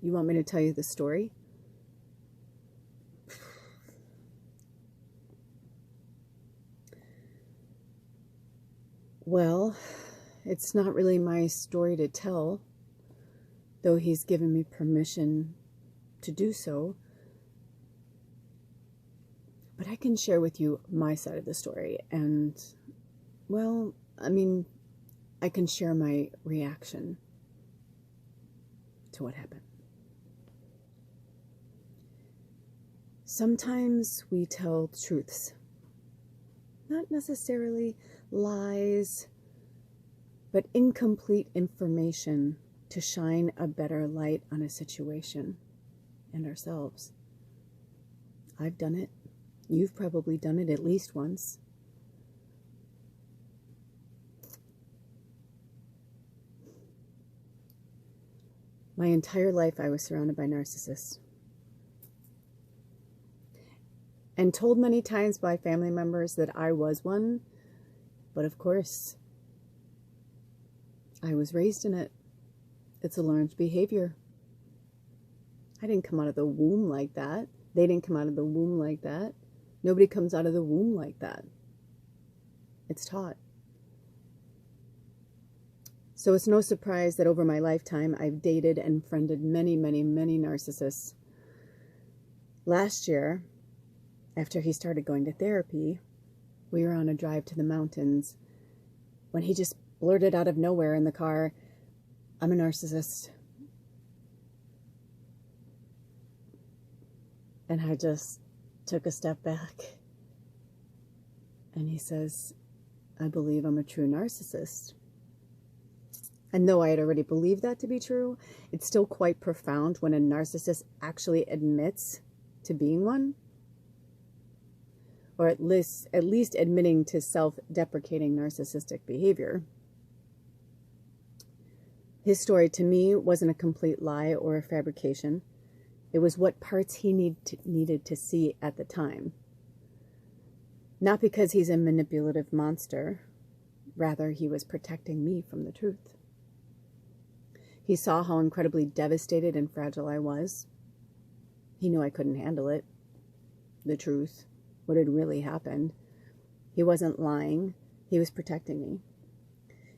You want me to tell you the story? Well, it's not really my story to tell, though he's given me permission to do so. But I can share with you my side of the story, and, well, I can share my reaction to what happened. Sometimes we tell truths, not necessarily lies, but incomplete information to shine a better light on a situation and ourselves. I've done it. You've probably done it at least once. My entire life I was surrounded by narcissists. And told many times by family members that I was one. But of course, I was raised in it. It's a learned behavior. I didn't come out of the womb like that. They didn't come out of the womb like that. Nobody comes out of the womb like that. It's taught. So it's no surprise that over my lifetime, I've dated and friended many, many, many narcissists. Last year, after he started going to therapy, we were on a drive to the mountains when he just blurted out of nowhere in the car, "I'm a narcissist." And I just took a step back. And he says, "I believe I'm a true narcissist." And though I had already believed that to be true, it's still quite profound when a narcissist actually admits to being one. Or at least admitting to self-deprecating narcissistic behavior. His story to me wasn't a complete lie or a fabrication. It was what parts he needed to see at the time. Not because he's a manipulative monster. Rather, he was protecting me from the truth. He saw how incredibly devastated and fragile I was. He knew I couldn't handle it. The truth. What had really happened. He wasn't lying. He was protecting me.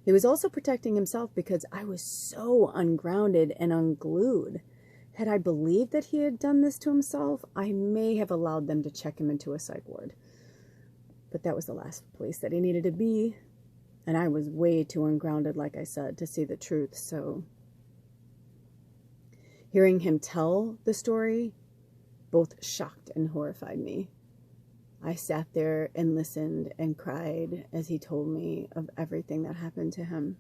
He was also protecting himself because I was so ungrounded and unglued. Had I believed that he had done this to himself, I may have allowed them to check him into a psych ward. But that was the last place that he needed to be. And I was way too ungrounded, like I said, to see the truth. So hearing him tell the story both shocked and horrified me. I sat there and listened and cried as he told me of everything that happened to him.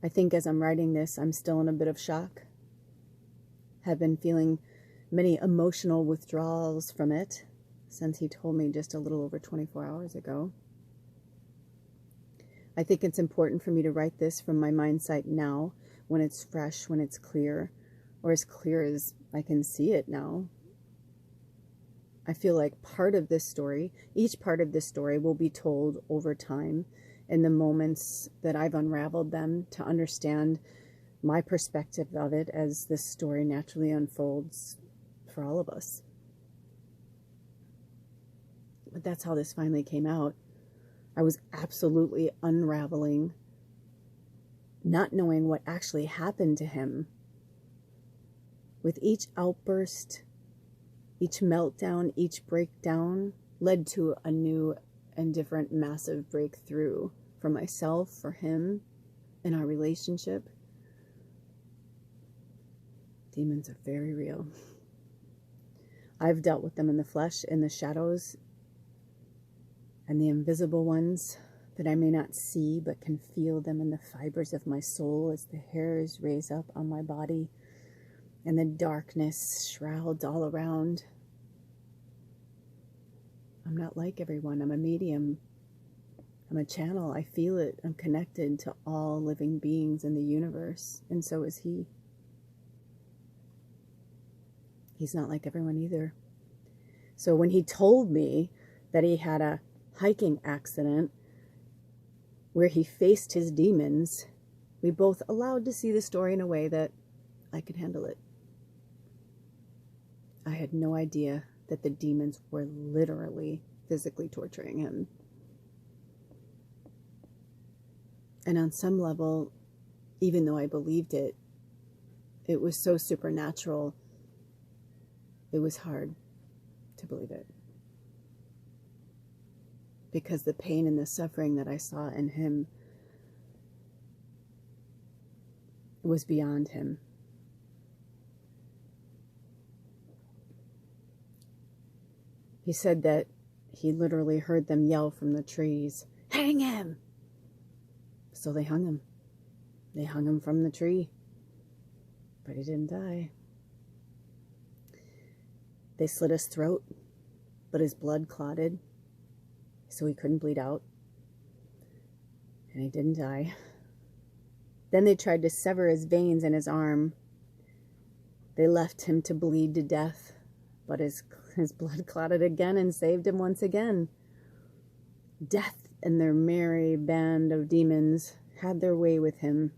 I think as I'm writing this, I'm still in a bit of shock. Have been feeling many emotional withdrawals from it since he told me just a little over 24 hours ago. I think it's important for me to write this from my mindset now, when it's fresh, when it's clear, or as clear as I can see it now. I feel like each part of this story will be told over time in the moments that I've unraveled them to understand my perspective of it as this story naturally unfolds for all of us. But that's how this finally came out. I was absolutely unraveling, not knowing what actually happened to him. With each outburst, each meltdown, each breakdown led to a new and different massive breakthrough for myself, for him, in our relationship. Demons are very real. I've dealt with them in the flesh, in the shadows, and the invisible ones that I may not see but can feel them in the fibers of my soul as the hairs raise up on my body and the darkness shrouds all around. I'm not like everyone. I'm a medium. I'm a channel. I feel it. I'm connected to all living beings in the universe, and so is he. He's not like everyone either. So when he told me that he had a hiking accident where he faced his demons We both allowed to see the story in a way that I could handle it. I had no idea that the demons were literally physically torturing him. And on some level, even though I believed it, it was so supernatural, it was hard to believe it. Because the pain and the suffering that I saw in him was beyond him. He said that he literally heard them yell from the trees, "Hang him!" So they hung him. They hung him from the tree. But he didn't die. They slit his throat, but his blood clotted, so he couldn't bleed out. And he didn't die. Then they tried to sever his veins in his arm. They left him to bleed to death, but his blood clotted again and saved him once again. Death and their merry band of demons had their way with him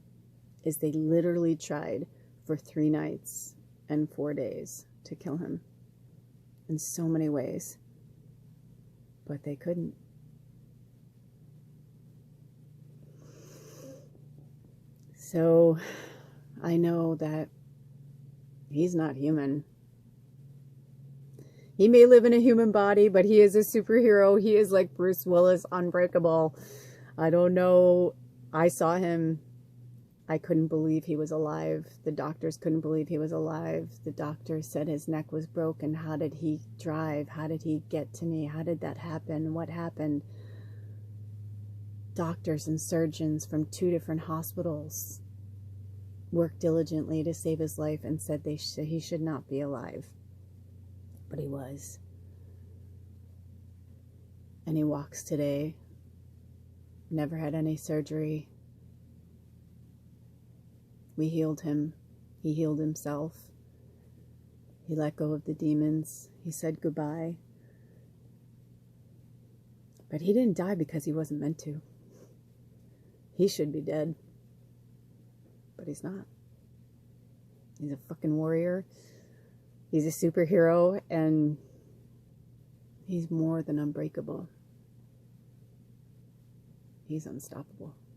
as they literally tried for 3 nights and 4 days to kill him in so many ways, but they couldn't. So I know that he's not human. He may live in a human body, but he is a superhero. He is like Bruce Willis, unbreakable. I don't know. I saw him. I couldn't believe he was alive. The doctors couldn't believe he was alive. The doctors said his neck was broken. How did he drive? How did he get to me? How did that happen? What happened? Doctors and surgeons from 2 different hospitals worked diligently to save his life and said he should not be alive. But he was. And he walks today. Never had any surgery. We healed him. He healed himself. He let go of the demons. He said goodbye. But he didn't die because he wasn't meant to. He should be dead. But he's not. He's a fucking warrior. He's a superhero, and he's more than unbreakable. He's unstoppable.